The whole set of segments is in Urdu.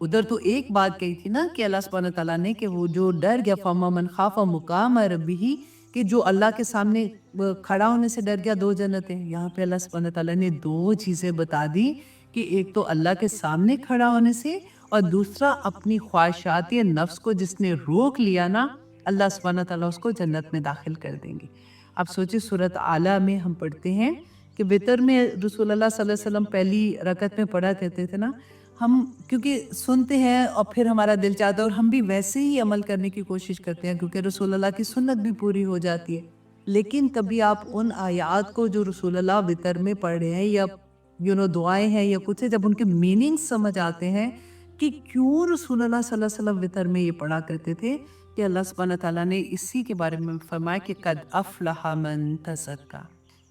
ادھر تو ایک بات کہی تھی نا کہ اللہ سبحانہ تعالیٰ نے کہ وہ جو ڈر گیا فَمَا مَنْ خَافَ مُقَامَ رَبِّهِ، کہ جو اللہ کے سامنے کھڑا ہونے سے ڈر گیا، 2 جنتیں. یہاں پہ اللہ سبحانہ تعالیٰ نے 2 چیزیں بتا دی کہ ایک تو اللہ کے سامنے کھڑا ہونے سے، اور دوسرا اپنی خواہشات نفس کو جس نے روک لیا نا، اللہ سبحانہ تعالیٰ اس کو جنت میں داخل کر دیں گے. اب سوچیں سورۃ اعلیٰ میں ہم پڑھتے ہیں کہ وتر میں رسول اللہ صلی اللہ علیہ وسلم پہلی رکعت میں پڑھا کرتے تھے نا. ہم کیونکہ سنتے ہیں اور پھر ہمارا دل چاہتا ہے اور ہم بھی ویسے ہی عمل کرنے کی کوشش کرتے ہیں کیونکہ رسول اللہ کی سنت بھی پوری ہو جاتی ہے. لیکن کبھی آپ ان آیات کو جو رسول اللہ وتر میں پڑھ رہے ہیں یا دعائیں ہیں یا کچھ ہے، جب ان کے میننگ سمجھ آتے ہیں کہ کیوں رسول اللہ صلی اللہ علیہ وسلم وتر میں یہ پڑھا کرتے تھے، کہ اللہ سبحانہ تعالیٰ نے اسی کے بارے میں فرمایا کہ قد افلح من تزکا،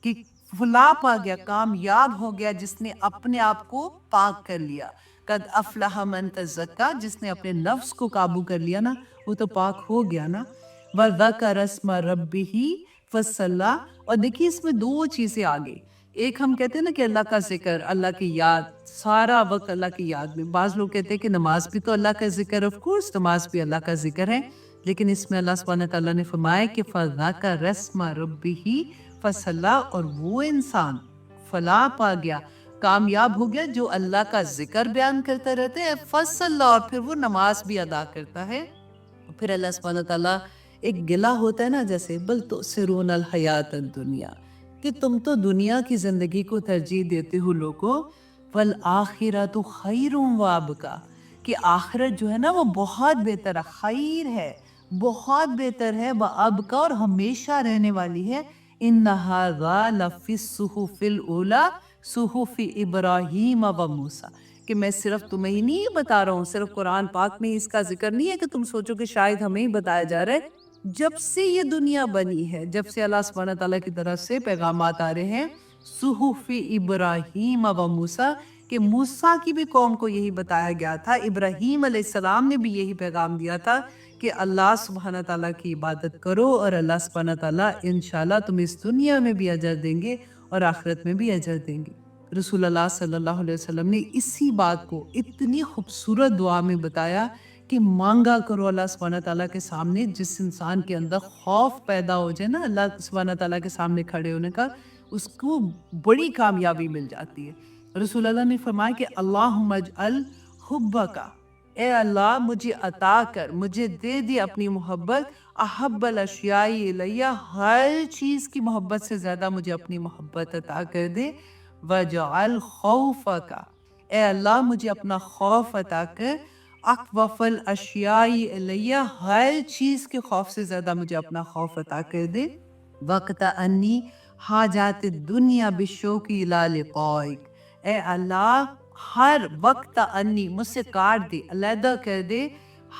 کہ فلاح پا گیا، کامیاب ہو گیا جس نے اپنے آپ کو پاک کر لیا. قد افلح من تزکا، جس نے اپنے نفس کو قابو کر لیا نا، وہ تو پاک ہو گیا نا. وذکر اسم ربہ فصلی، اور دیکھیے اس میں 2 چیزیں آگے. ایک ہم کہتے ہیں نا کہ اللہ کا ذکر، اللہ کی یاد، سارا وقت اللہ کی یاد میں. بعض لوگ کہتے ہیں کہ نماز بھی تو اللہ کا ذکر، آف کورس نماز بھی اللہ کا ذکر ہے، لیکن اس میں اللہ سبحانہ تعالیٰ نے فرمایا کہ فذکر اسم ربہ فصلی، اور وہ انسان فلاح پا گیا، کامیاب ہو گیا جو اللہ کا ذکر بیان کرتا رہتا ہے، فصلی، اور پھر وہ نماز بھی ادا کرتا ہے. پھر اللہ سبحانہ تعالیٰ ایک گلہ ہوتا ہے نا، جیسے بل تؤثرون الحیات الدنیا، کہ تم تو دنیا کی زندگی کو ترجیح دیتے ہو لوگوں، والآخرۃ خیر وابقا، کہ آخرت جو ہے نا وہ بہت بہتر ہے، خیر ہے، بہت بہتر ہے، وابقا، اور ہمیشہ رہنے والی ہے. ان ھذا لفی الصحف الاولی صحف ابراہیم و موسیٰ، کہ میں صرف تمہیں ہی نہیں بتا رہا ہوں، صرف قرآن پاک میں اس کا ذکر نہیں ہے کہ تم سوچو کہ شاید ہمیں ہی بتایا جا رہا ہے. جب سے یہ دنیا بنی ہے، جب سے اللہ سبحانہ تعالیٰ کی طرف سے پیغامات آ رہے ہیں، صحف ابراہیم و موسیٰ، کہ موسیٰ کی بھی قوم کو یہی بتایا گیا تھا، ابراہیم علیہ السلام نے بھی یہی پیغام دیا تھا کہ اللہ سبحانہ تعالیٰ کی عبادت کرو اور اللہ سبحانہ تعالیٰ انشاءاللہ تم اس دنیا میں بھی اجر دیں گے اور آخرت میں بھی اجر دیں گے. رسول اللہ صلی اللہ علیہ وسلم نے اسی بات کو اتنی خوبصورت دعا میں بتایا کہ مانگا کرو اللہ سبحانہ تعالیٰ کے سامنے. جس انسان کے اندر خوف پیدا ہو جائے نا اللہ سبحانہ تعالیٰ کے سامنے کھڑے ہونے کا، اس کو بڑی کامیابی مل جاتی ہے. رسول اللہ نے فرمایا کہ اللہم اجعل حبک، اے اللہ مجھے عطا کر، مجھے دے دی اپنی محبت، احب الاشیاء الیہ، ہر چیز کی محبت سے زیادہ مجھے اپنی محبت عطا کر دے. وجعل خوفک، اے اللہ مجھے اپنا خوف عطا کر، اخوف الاشیاء الیہ، ہر چیز کے خوف سے زیادہ مجھے اپنا خوف عطا کر دے. وقت انی حاجات الدنیا بالشوق الی لقائک، اے اللہ ہر وقت انی، مجھ سے کاٹ دے، علیحدہ کر دے،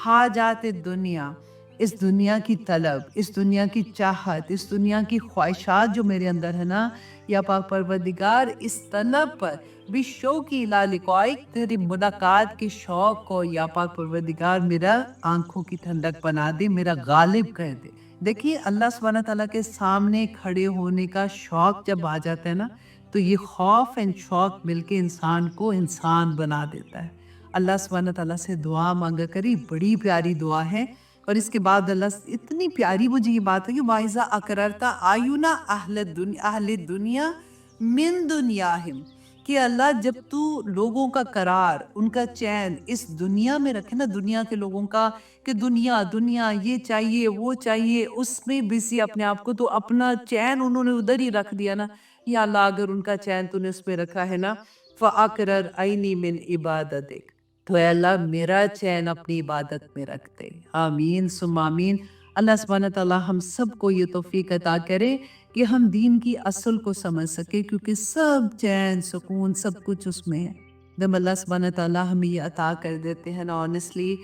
حاجات دنیا، اس دنیا کی طلب، اس دنیا کی چاہت، اس دنیا کی خواہشات جو میرے اندر ہے نا، یا پاک پروردگار اس طلب پر بالشوق الی لقائک، تیری ملاقات کے شوق کو یا پاک پروردگار میرا آنکھوں کی ٹھنڈک بنا دے، میرا غالب کر دے. دیکھیے اللہ سبحانہ تعالیٰ کے سامنے کھڑے ہونے کا شوق جب آ جاتا ہے نا، تو یہ خوف اینڈ شوق مل کے انسان کو انسان بنا دیتا ہے. اللہ سبحانہ تعالیٰ سے دعا مانگا کری، بڑی پیاری دعا ہے. اور اس کے بعد اللہ اتنی پیاری مجھے یہ بات ہے کہ وَإِذَا أَقْرَرْتَ أَعْيُنَ أَهْلِ الدُّنْيَا مِن دُنْيَاهِمْ، کہ اللہ جب تو لوگوں کا قرار، ان کا چین اس دنیا میں رکھے نا، دنیا کے لوگوں کا، کہ دنیا دنیا یہ چاہیے وہ چاہیے، اس میں بزی اپنے آپ کو، تو اپنا چین انہوں نے ادھر ہی رکھ دیا نا. یا اللہ اگر ان کا چین تو نے اس میں رکھا ہے نا، فَأَقْرَرْ عَيْنِي مِنْ عِبَادَتِكَ، تو اے اللہ میرا چین اپنی عبادت میں رکھ دے. آمین ثم آمین. اللہ سبحانہ تعالیٰ ہم سب کو یہ توفیق عطا کرے کہ ہم دین کی اصل کو سمجھ سکے، کیونکہ سب چین سکون سب کچھ اس میں ہے. جب اللہ سبحانہ تعالیٰ ہمیں یہ عطا کر دیتے ہیں نا آنیسٹلی،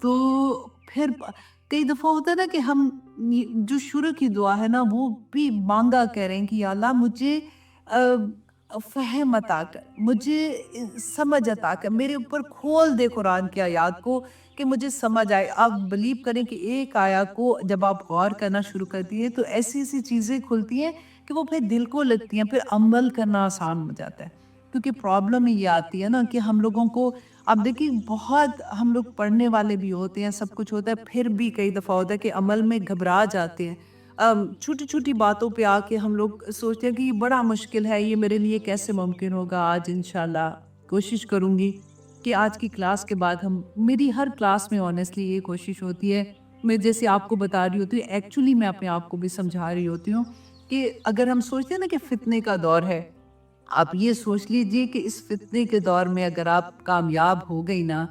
تو پھر کئی دفعہ ہوتا ہے نا کہ ہم جو شروع کی دعا ہے نا وہ بھی مانگا کریں کہ یا اللہ مجھے فہم عطا کر، مجھے سمجھ عطا کر، میرے اوپر کھول دے قرآن کی آیات کو کہ مجھے سمجھ آئے. آپ بلیو کریں کہ ایک آیات کو جب آپ غور کرنا شروع کرتی ہیں تو ایسی ایسی چیزیں کھلتی ہیں کہ وہ پھر دل کو لگتی ہیں، پھر عمل کرنا آسان ہو جاتا ہے. کیونکہ پرابلم یہ آتی ہے نا کہ ہم لوگوں کو اب دیکھیے بہت ہم لوگ پڑھنے والے بھی ہوتے ہیں، سب کچھ ہوتا ہے، پھر بھی کئی دفعہ ہوتا ہے کہ عمل میں گھبرا جاتے ہیں۔ چھوٹی چھوٹی باتوں پہ آ کے ہم لوگ سوچتے ہیں کہ یہ بڑا مشکل ہے، یہ میرے لیے کیسے ممکن ہوگا۔ آج انشاءاللہ کوشش کروں گی کہ آج کی کلاس کے بعد میری ہر کلاس میں آنیسٹلی یہ کوشش ہوتی ہے، میں جیسے آپ کو بتا رہی ہوتی ہوں، ایکچولی میں اپنے آپ کو بھی سمجھا رہی ہوتی ہوں کہ اگر ہم سوچتے ہیں نا کہ فتنے کا دور ہے، آپ یہ سوچ لیجئے کہ اس فتنے کے دور میں اگر آپ کامیاب ہو گئی نا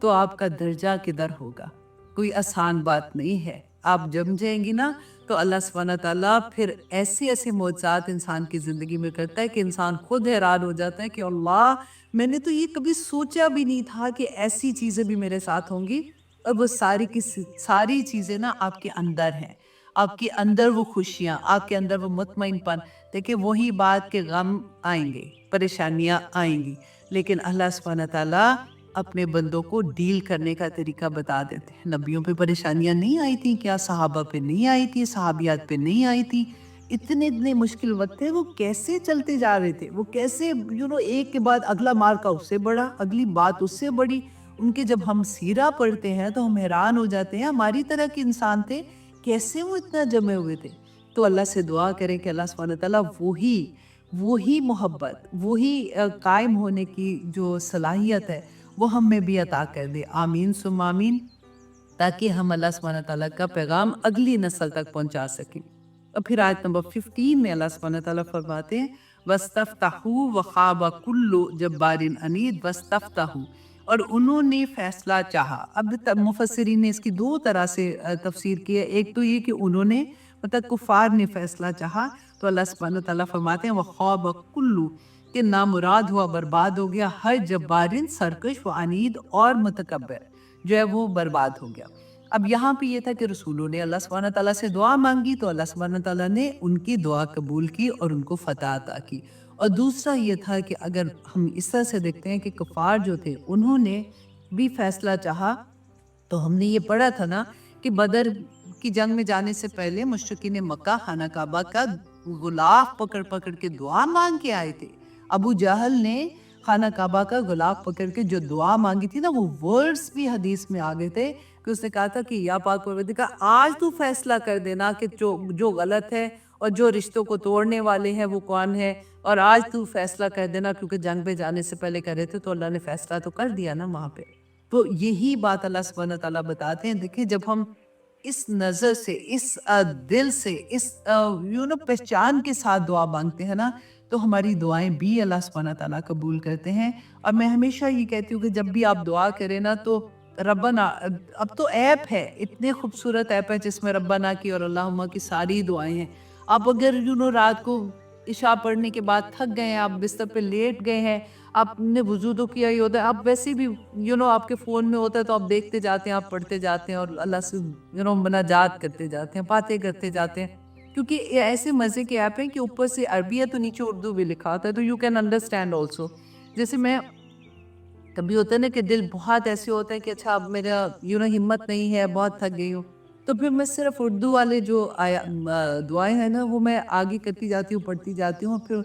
تو آپ کا درجہ کدھر ہوگا، کوئی آسان بات نہیں ہے۔ آپ جم جائیں گی نا تو اللہ سبحانہ تعالیٰ پھر ایسے ایسے معجزات انسان کی زندگی میں کرتا ہے کہ انسان خود حیران ہو جاتا ہے کہ اللہ، میں نے تو یہ کبھی سوچا بھی نہیں تھا کہ ایسی چیزیں بھی میرے ساتھ ہوں گی۔ اور وہ ساری کی ساری چیزیں نا آپ کے اندر ہیں، آپ کے اندر وہ خوشیاں، آپ کے اندر وہ مطمئن پن۔ دیکھیں وہی بات کہ غم آئیں گے، پریشانیاں آئیں گی، لیکن اللہ سبحانہ تعالیٰ اپنے بندوں کو ڈیل کرنے کا طریقہ بتا دیتے ہیں۔ نبیوں پہ پریشانیاں نہیں آئی تھی کیا؟ صحابہ پہ نہیں آئی تھی؟ صحابیات پہ نہیں آئی تھی؟ اتنے مشکل وقت تھے، وہ کیسے چلتے جا رہے تھے، وہ کیسے ایک کے بعد اگلا مارکا اس سے بڑا، اگلی بات اس سے بڑی۔ ان کے جب ہم سیرہ پڑھتے ہیں تو ہم حیران ہو جاتے ہیں، ہماری طرح کے انسان تھے، کیسے وہ اتنا جمے ہوئے تھے۔ تو اللہ سے دعا کریں کہ اللہ سبحانہ تعالیٰ وہی محبت، وہی قائم ہونے کی جو صلاحیت ہے وہ ہم میں بھی عطا کر دے۔ آمین ثم آمین، تاکہ ہم اللہ سبحانہ تعالیٰ کا پیغام اگلی نسل تک پہنچا سکیں۔ اور پھر آیت نمبر 15 میں اللہ سبحانہ تعالیٰ فرماتے ہیں وَاسْتَفْتَحُوا وَخَابَ كُلُّ جَبَّارٍ عَنِيدٍ وَاسْتَفْتَحُوا، اور انہوں نے فیصلہ چاہا۔ اب مفسرین نے اس کی دو طرح سے تفسیر کی ہے۔ ایک تو یہ کہ انہوں نے مطلب کفار نے فیصلہ چاہا، تو اللہ سبحانہ تعالیٰ فرماتے ہیں وَخَابَ كُلُّ، کہ نامراد ہوا، برباد ہو گیا، ہر جبارن سرکش و عنید اور متکبر جو ہے وہ برباد ہو گیا۔ اب یہاں پہ یہ تھا کہ رسولوں نے اللہ سبحانہ تعالیٰ سے دعا مانگی تو اللہ سبحانہ تعالیٰ نے ان کی دعا قبول کی اور ان کو فتح عطا کی۔ اور دوسرا یہ تھا کہ اگر ہم اس طرح سے دیکھتے ہیں کہ کفار جو تھے انہوں نے بھی فیصلہ چاہا، تو ہم نے یہ پڑھا تھا نا کہ بدر کی جنگ میں جانے سے پہلے مشرکین مکہ خانہ کعبہ کا غلاف پکڑ پکڑ کے دعا مانگ کے آئے تھے۔ ابو جہل نے خانہ کعبہ کا غلاف پکڑ کے جو دعا مانگی تھی نا، وہ ورڈز بھی حدیث میں آگے تھے کہ اس نے کہا تھا کہ یا پاک پروردگار، آج تو فیصلہ کر دینا کہ جو غلط ہے اور جو رشتوں کو توڑنے والے ہیں وہ کون ہے، اور آج تو فیصلہ کر دینا، کیونکہ جنگ پہ جانے سے پہلے کر رہے تھے تو اللہ نے فیصلہ تو کر دیا نا وہاں پہ۔ تو یہی بات اللہ سبحانہ تعالیٰ بتاتے ہیں۔ دیکھیں جب ہم اس نظر سے، اس دل سے، اس پہچان کے ساتھ دعا مانگتے ہیں نا، تو ہماری دعائیں بھی اللہ سبحانہ تعالیٰ قبول کرتے ہیں۔ اور میں ہمیشہ یہ کہتی ہوں کہ جب بھی آپ دعا کریں نا تو ربنا، اب تو ایپ ہے، اتنے خوبصورت ایپ ہے جس میں ربنا کی اور اللہم کی ساری دعائیں ہیں۔ آپ اگر رات کو عشاء پڑھنے کے بعد تھک گئے ہیں، آپ بستر پہ لیٹ گئے ہیں، آپ نے وضو تو کیا ہی ہوتا ہے، آپ ویسے بھی آپ کے فون میں ہوتا ہے تو آپ دیکھتے جاتے ہیں، آپ پڑھتے جاتے ہیں اور اللہ سے مناجات کرتے جاتے ہیں، باتیں کرتے جاتے ہیں، کیونکہ یہ ایسے مزے کے ایپ ہیں کہ اوپر سے عربی ہے تو نیچے اردو بھی لکھا ہوتا ہے، تو یو کین انڈرسٹینڈ آلسو۔ جیسے میں کبھی ہوتا ہے نا کہ دل بہت ایسے ہوتا ہے کہ اچھا اب میرا ہمت نہیں ہے، بہت تھک گئی ہوں، تو پھر میں صرف اردو والے جو دعائیں ہیں نا وہ میں آگے کرتی جاتی ہوں، پڑھتی جاتی ہوں۔ پھر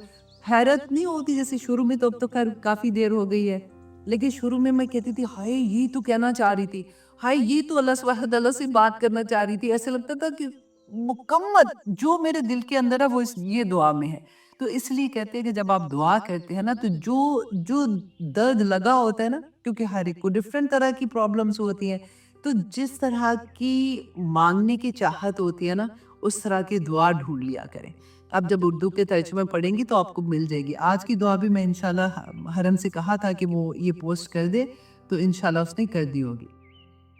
حیرت نہیں ہوتی، جیسے شروع میں تو اب تو خیر کافی دیر ہو گئی ہے، لیکن شروع میں کہتی تھی ہائے یہ تو کہنا چاہ رہی تھی، ہائے یہ تو اللہ سبحانہ تعالیٰ سے بات کرنا چاہ رہی تھی۔ ایسے لگتا تھا کہ مکمل جو میرے دل کے اندر ہے وہ یہ دعا میں ہے۔ تو اس لیے کہتے ہیں کہ جب آپ دعا کرتے ہیں نا تو جو درد لگا ہوتا ہے نا، کیونکہ ہر ایک کو ڈیفرنٹ طرح کی پرابلمز ہوتی ہیں، تو جس طرح کی مانگنے کی چاہت ہوتی ہے نا اس طرح کی دعا ڈھونڈ لیا کریں۔ اب جب اردو کے ترجمے پڑھیں گی تو آپ کو مل جائے گی۔ آج کی دعا بھی میں انشاءاللہ حرم سے کہا تھا کہ وہ یہ پوسٹ کر دے، تو انشاءاللہ اس نے کر دی ہوگی۔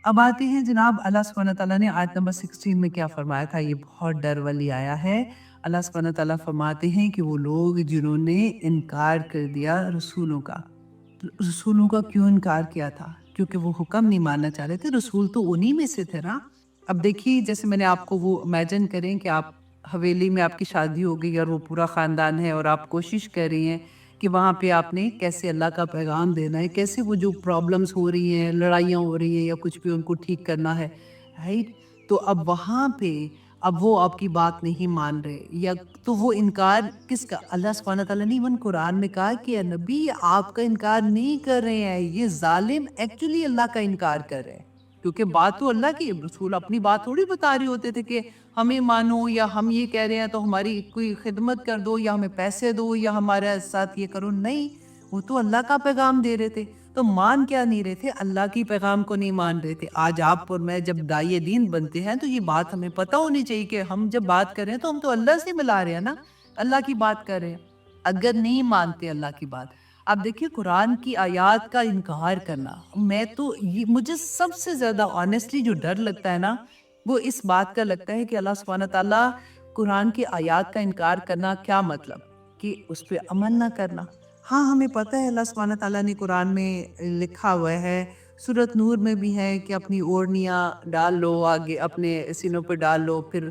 اب آتے ہیں جناب اللہ سبحانہ تعالیٰ نے آیت نمبر 16 میں کیا فرمایا تھا۔ یہ بہت ڈر والی آیا ہے۔ اللہ سبحانہ تعالیٰ فرماتے ہیں کہ وہ لوگ جنہوں نے انکار کر دیا رسولوں کا کیوں انکار کیا تھا؟ کیونکہ وہ حکم نہیں ماننا چاہ رہے تھے۔ رسول تو انہی میں سے تھے نا۔ اب دیکھیے جیسے میں نے آپ کو وہ امیجن کریں کہ آپ حویلی میں آپ کی شادی ہو گئی اور وہ پورا خاندان ہے اور آپ کوشش کر رہی ہیں کہ وہاں پہ آپ نے کیسے اللہ کا پیغام دینا ہے، کیسے وہ جو پرابلمز ہو رہی ہیں، لڑائیاں ہو رہی ہیں یا کچھ بھی ان کو ٹھیک کرنا ہے، رائٹ؟ تو اب وہاں پہ اب وہ آپ کی بات نہیں مان رہے، یا تو وہ انکار کس کا؟ اللہ سبحانہ تعالیٰ نے ایون قرآن میں کہا کہ اے نبی آپ کا انکار نہیں کر رہے ہیں، یہ ظالم ایکچولی اللہ کا انکار کر رہے ہیں، کیونکہ بات تو اللہ کی، رسول اپنی بات تھوڑی بتا رہے ہوتے تھے کہ ہمیں مانو، یا ہم یہ کہہ رہے ہیں تو ہماری کوئی خدمت کر دو، یا ہمیں پیسے دو، یا ہمارے ساتھ یہ کرو. نہیں، وہ تو اللہ کا پیغام دے رہے تھے. تو مان کیا نہیں رہے تھے؟ اللہ کی پیغام کو نہیں مان رہے تھے. آج آپ اور میں جب داعی دین بنتے ہیں تو یہ بات ہمیں پتہ ہونی چاہیے کہ ہم جب بات کر رہے ہیں تو ہم تو اللہ سے ملا رہے ہیں نا، اللہ کی بات کر رہے ہیں. اگر نہیں مانتے اللہ کی بات، اب دیکھیے قرآن کی آیات کا انکار کرنا، میں تو مجھے سب سے زیادہ آنیسٹلی جو ڈر لگتا ہے نا، وہ اس بات کا لگتا ہے کہ اللہ سبحانہ تعالیٰ قرآن کی آیات کا انکار کرنا کیا مطلب؟ کہ اس پہ عمل نہ کرنا. ہاں ہمیں پتہ ہے اللہ سبحانہ تعالیٰ نے قرآن میں لکھا ہوا ہے، سورۃ نور میں بھی ہے کہ اپنی اوڑھنیاں ڈال لو، آگے اپنے سینوں پہ ڈال لو. پھر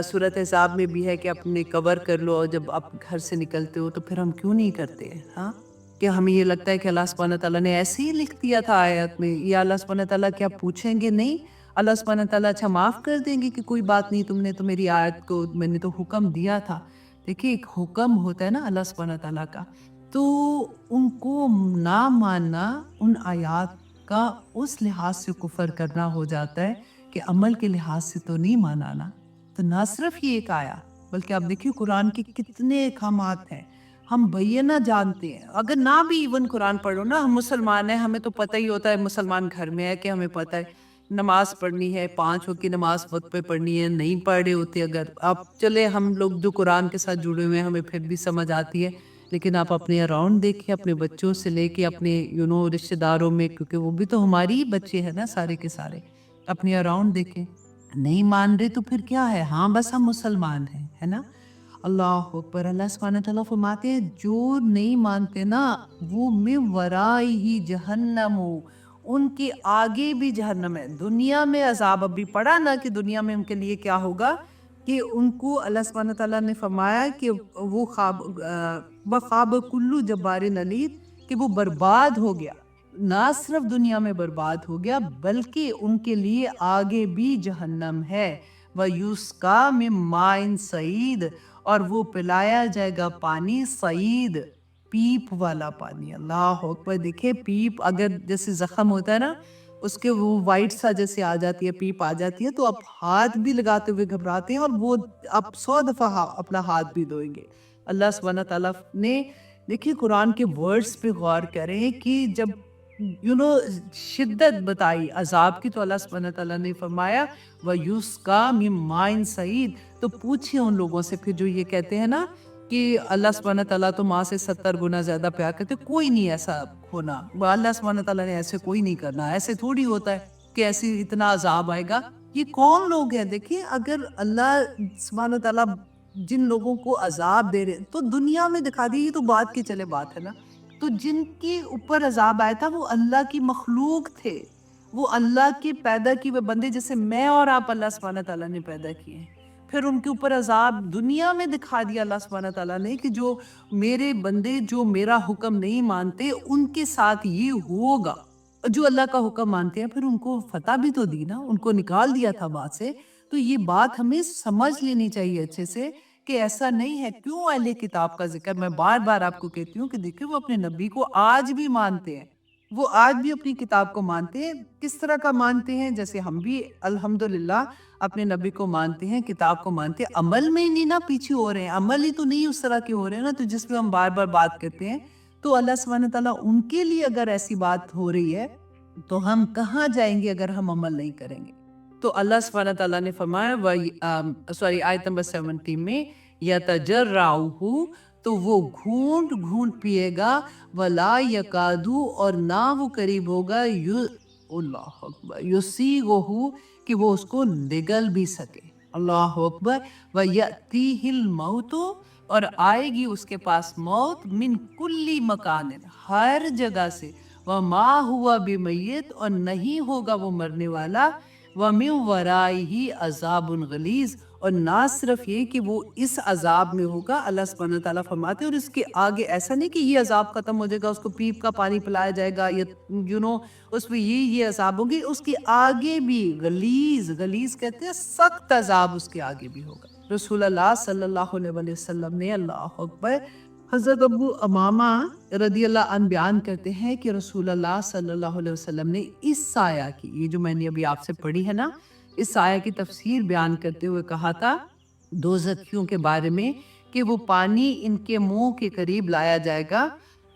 سورۃ احزاب میں بھی ہے کہ اپنے کور کر لو جب آپ گھر سے نکلتے ہو. تو پھر ہم کیوں نہیں کرتے ہیں؟ ہاں، کہ ہمیں یہ لگتا ہے کہ اللہ سبحانہ تعالیٰ نے ایسے ہی لکھ دیا تھا آیت میں، یا اللہ سبحانہ تعالیٰ کیا پوچھیں گے؟ نہیں، اللہ سبحانہ تعالیٰ اچھا معاف کر دیں گے کہ کوئی بات نہیں، تم نے تو میری آیت کو، میں نے تو حکم دیا تھا. دیکھیے ایک حکم ہوتا ہے نا اللہ سبحانہ تعالیٰ کا، تو ان کو نہ ماننا ان آیات کا اس لحاظ سے کفر کرنا ہو جاتا ہے کہ عمل کے لحاظ سے تو نہیں مانانا. تو نہ صرف یہ ایک آیا، بلکہ آپ دیکھیے قرآن کے کتنے احکامات ہیں ہم بینہ جانتے ہیں. اگر نہ بھی ایون قرآن پڑھو نا، ہم مسلمان ہیں، ہمیں تو پتہ ہی ہوتا ہے، مسلمان گھر میں ہے کہ ہمیں پتہ ہے نماز پڑھنی ہے، 5 وقت کی نماز وقت پہ پڑھنی ہے. نہیں پڑھ رہے ہوتے اگر آپ، چلے ہم لوگ جو قرآن کے ساتھ جڑے ہوئے ہیں ہمیں پھر بھی سمجھ آتی ہے، لیکن آپ اپنے اراؤنڈ دیکھیں، اپنے بچوں سے لے کے اپنے رشتہ داروں میں، کیونکہ وہ بھی تو ہماری بچے ہیں نا سارے کے سارے، اپنے اراؤنڈ دیکھیں. نہیں مان رہے تو پھر کیا ہے؟ ہاں بس ہم مسلمان ہیں، ہے نا. اللہ اکبر. اللہ سبحانہ تعالیٰ فرماتے ہیں جو نہیں مانتے نا، وہ من ورائہ جہنم، ان کے آگے بھی جہنم ہے. دنیا میں عذاب ابھی پڑا نا کہ دنیا میں ان کے لیے کیا ہوگا، کہ ان کو اللہ سبحانہ تعالیٰ نے فرمایا کہ وہ خواب کلو جبار عنید، کہ وہ برباد ہو گیا. نہ صرف دنیا میں برباد ہو گیا بلکہ ان کے لیے آگے بھی جہنم ہے. وَيُسْقَى مِن مَّاءٍ صَعِيدٍ، اور وہ پلایا جائے گا پانی صعید، پیپ والا پانی. اللہ اکبر. دیکھیں پیپ اگر جیسے زخم ہوتا ہے نا، اس کے وہ وائٹ سا جیسے آ جاتی ہے، پیپ آ جاتی ہے، تو آپ ہاتھ بھی لگاتے ہوئے گھبراتے ہیں، اور وہ آپ 100 دفعہ اپنا ہاتھ بھی دھوئیں گے. اللہ سبحانہ تعالیٰ نے دیکھیے قرآن کے ورڈز پہ غور کریں کہ جب شدت بتائی عذاب کی، تو اللہ سبحانہ تعالیٰ نے فرمایا وَيُسْقَى مِن مَّاءٍ صَعِيدٍ. تو پوچھئے ان لوگوں سے پھر جو یہ کہتے ہیں نا کہ اللہ سبحانہ تعالیٰ تو ماں سے 70 گنا زیادہ پیار کرتے. کوئی نہیں ایسا ہونا، اللہ سبحانہ تعالیٰ نے ایسے کوئی نہیں کرنا. ایسے تھوڑی ہوتا ہے کہ ایسی اتنا عذاب آئے گا. یہ کون لوگ ہیں؟ دیکھیں اگر اللہ سبحانہ تعالیٰ جن لوگوں کو عذاب دے رہے تو دنیا میں دکھا دی، یہ تو بات کی چلے بات ہے نا. تو جن کے اوپر عذاب آیا تھا وہ اللہ کی مخلوق تھے، وہ اللہ کے پیدا کیے ہوئے بندے جیسے میں اور آپ اللہ سبحانہ تعالیٰ نے پیدا کیے ہیں. پھر ان کے اوپر عذاب دنیا میں دکھا دیا اللہ سبحانہ تعالیٰ نے کہ جو میرے بندے جو میرا حکم نہیں مانتے ان کے ساتھ یہ ہوگا. جو اللہ کا حکم مانتے ہیں پھر ان کو فتح بھی تو دی نا، ان کو نکال دیا تھا وہاں سے. تو یہ بات ہمیں سمجھ لینی چاہیے اچھے سے کہ ایسا نہیں ہے. کیوں اہل کتاب کا ذکر میں بار بار آپ کو کہتی ہوں کہ دیکھیں وہ اپنے نبی کو آج بھی مانتے ہیں، وہ آج بھی اپنی کتاب کو مانتے ہیں. کس طرح کا مانتے ہیں؟ جیسے ہم بھی الحمدللہ اپنے نبی کو مانتے ہیں، کتاب کو مانتے ہیں. عمل میں نہیں نا پیچھے ہو رہے ہیں، عمل ہی تو نہیں اس طرح کے ہو رہے ہیں نا. تو جس پہ ہم بار بار بات کرتے ہیں، تو اللہ سبحانہ تعالیٰ ان کے لیے اگر ایسی بات ہو رہی ہے تو ہم کہاں جائیں گے اگر ہم عمل نہیں کریں گے؟ تو اللہ سبحانہ تعالیٰ نے فرمایا آیت نمبر 17 میں یتجرعہ، تو وہ گھونٹ گھونٹ پیے گا، ولا یکادو، اور نہ وہ قریب ہوگا، اللہ اکبر، یسیغہ، کہ وہ اس کو نگل بھی سکے. اللہ اکبر. وَيَأْتِيهِ الْمَوْتُ، اور آئے گی اس کے پاس موت، من کلی مکان، ہر جگہ سے، وَمَا هُوَ بِمَيِّتٍ، اور نہیں ہوگا وہ مرنے والا، وَمِن وَرَائِهِ عَذَابٌ غَلِيظٌ، اور نہ صرف یہ کہ وہ اس عذاب میں ہوگا، اللہ سبحانہ وتعالیٰ فرماتے ہیں، اور اس کے آگے ایسا نہیں کہ یہ عذاب ختم ہو جائے گا، اس کو پیپ کا پانی پلایا جائے گا، یا اس میں یہ عذاب ہوگی، اس کے آگے بھی غلیظ، غلیظ کہتے ہیں سخت عذاب اس کے آگے بھی ہوگا۔ رسول اللہ صلی اللہ علیہ وسلم نے، اللہ اکبر، حضرت ابو امامہ رضی اللہ عنہ بیان کرتے ہیں کہ رسول اللہ صلی اللہ علیہ وسلم نے اس آیہ کی، یہ جو میں نے ابھی آپ سے پڑھی ہے نا، اس آیہ کی تفسیر بیان کرتے ہوئے کہا تھا دوزخیوں کے بارے میں کہ وہ پانی ان کے منہ کے قریب لایا جائے گا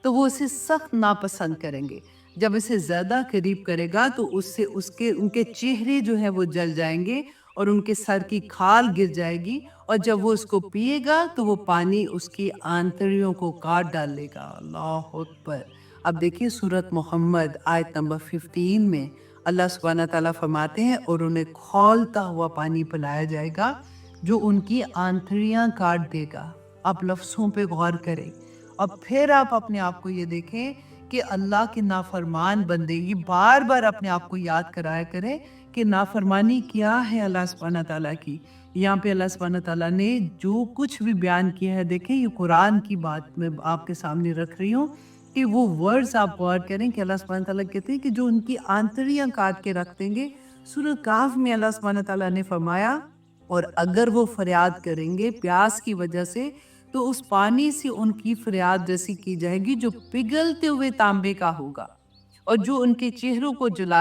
تو وہ اسے سخت ناپسند کریں گے، جب اسے زیادہ قریب کرے گا تو ان کے چہرے جو ہیں وہ جل جائیں گے اور ان کے سر کی کھال گر جائے گی، اور جب وہ اس کو پیے گا تو وہ پانی اس کی آنتڑیوں کو کاٹ ڈالے گا۔ اللہ اکبر۔ اب دیکھیے سورۃ محمد آیت نمبر 15 میں اللہ سبحانہ تعالیٰ فرماتے ہیں، اور انہیں کھولتا ہوا پانی پلایا جائے گا جو ان کی آنتڑیاں کاٹ دے گا۔ آپ لفظوں پہ غور کریں، اور پھر آپ اپنے آپ کو یہ دیکھیں کہ اللہ کے نافرمان بندے یہ بار بار اپنے آپ کو یاد کرایا کریں کہ نافرمانی کیا ہے اللہ سبحانہ تعالیٰ کی۔ یہاں پہ اللہ سبحانہ تعالیٰ نے جو کچھ بھی بیان کیا ہے، دیکھیں یہ قرآن کی بات میں آپ کے سامنے رکھ رہی ہوں کہ وہ ورڈز آپ غور کریں کہ اللہ سبحانہ تعالیٰ کہتے ہیں کہ جو ان کی آنتڑیاں کاٹ کے رکھ دیں گے۔ سورہ کہف میں اللہ سبحانہ تعالیٰ نے فرمایا، اور اگر وہ فریاد کریں گے پیاس کی وجہ سے تو اس پانی سے ان کی فریاد رسی کی جائے گی جو پگھلتے ہوئے تانبے کا ہوگا، اور جو ان کے چہروں کو جلا